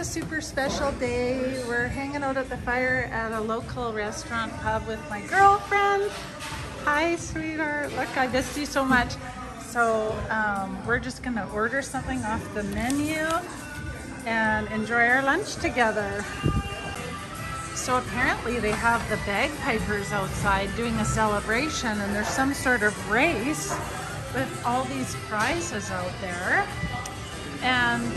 a super special day. We're hanging out at the fire at a local restaurant pub with my girlfriend. Hi, sweetheart. Look, I missed you so much. So we're just gonna order something off the menu and enjoy our lunch together. So apparently they have the bagpipers outside doing a celebration, and there's some sort of race with all these prizes out there. And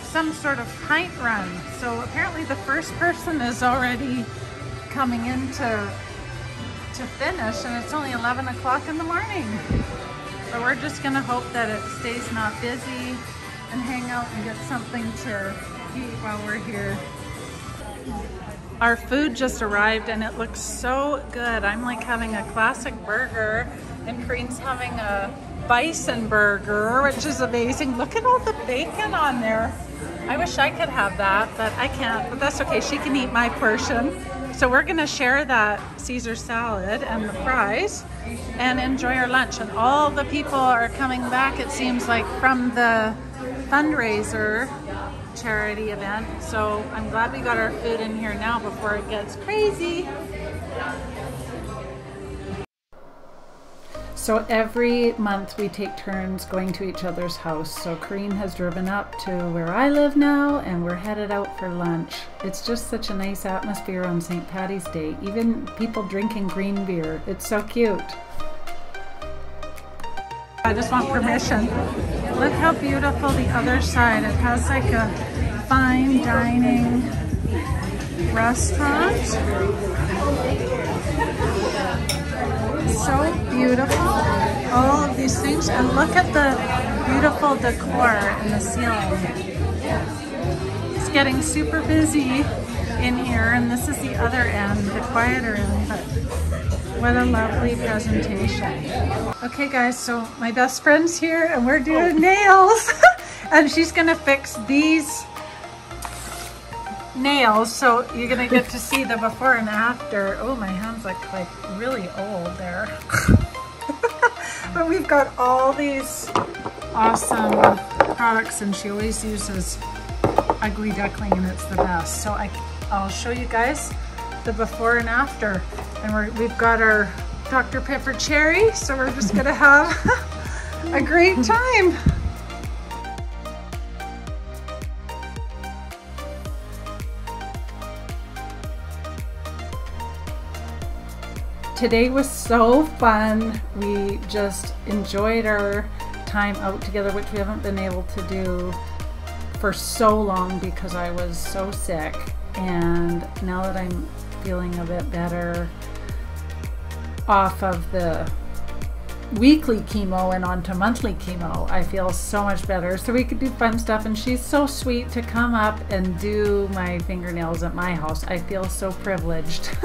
some sort of pint run. So apparently the first person is already coming in to finish, and it's only 11 o'clock in the morning. So we're just gonna hope that it stays not busy and hang out and get something to eat while we're here. Our food just arrived and it looks so good. I'm like having a classic burger, and Corinne's having a bison burger, which is amazing. Look at all the bacon on there. I wish I could have that, but I can't, but that's okay. She can eat my portion. So we're gonna share that Caesar salad and the fries and enjoy our lunch. And all the people are coming back, it seems like, from the fundraiser charity event. So I'm glad we got our food in here now before it gets crazy. So every month we take turns going to each other's house. So Corinne has driven up to where I live now, and we're headed out for lunch. It's just such a nice atmosphere on St. Paddy's Day. Even people drinking green beer. It's so cute. I just want permission. Look how beautiful the other side. It has like a fine dining restaurant. So beautiful, all of these things, and look at the beautiful decor in the ceiling. It's getting super busy in here, and this is the other end, the quieter end, but what a lovely presentation. Okay guys, so my best friend's here and we're doing nails and she's gonna fix these nails, so you're gonna get to see the before and after. Oh, my hands look like really old there. But we've got all these awesome products, and she always uses Ugly Duckling, and it's the best. So I'll show you guys the before and after. And we've got our Dr. Pepper cherry, so we're just gonna have a great time. Today was so fun. We just enjoyed our time out together, which we haven't been able to do for so long because I was so sick. And now that I'm feeling a bit better off of the weekly chemo and onto monthly chemo, I feel so much better. So we could do fun stuff, and she's so sweet to come up and do my fingernails at my house. I feel so privileged.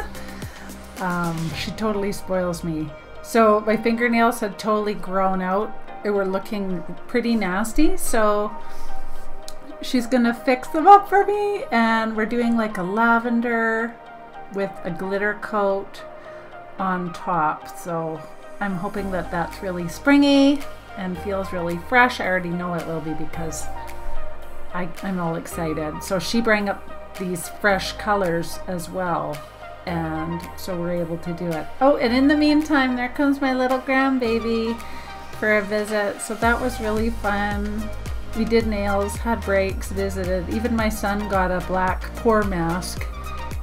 She totally spoils me. So my fingernails had totally grown out. They were looking pretty nasty, so she's gonna fix them up for me, and we're doing like a lavender with a glitter coat on top. So I'm hoping that that's really springy and feels really fresh. I already know it will be because I'm all excited. So she brought up these fresh colors as well, and so we're able to do it. Oh, and in the meantime, there comes my little grandbaby for a visit. So that was really fun. We did nails, had breaks, visited. Even my son got a black pore mask,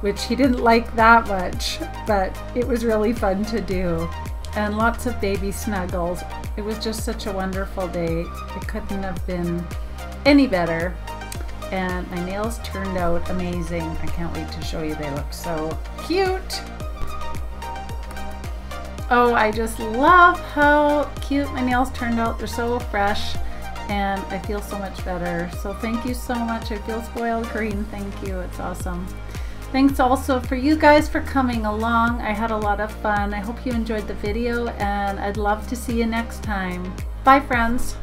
which he didn't like that much, but it was really fun to do. And lots of baby snuggles. It was just such a wonderful day. It couldn't have been any better. And my nails turned out amazing. I can't wait to show you. They look so cute. Oh, I just love how cute my nails turned out. They're so fresh, and I feel so much better. So thank you so much. I feel spoiled, Corinne. Thank you. It's awesome. Thanks also for you guys for coming along. I had a lot of fun. I hope you enjoyed the video, and I'd love to see you next time. Bye, friends.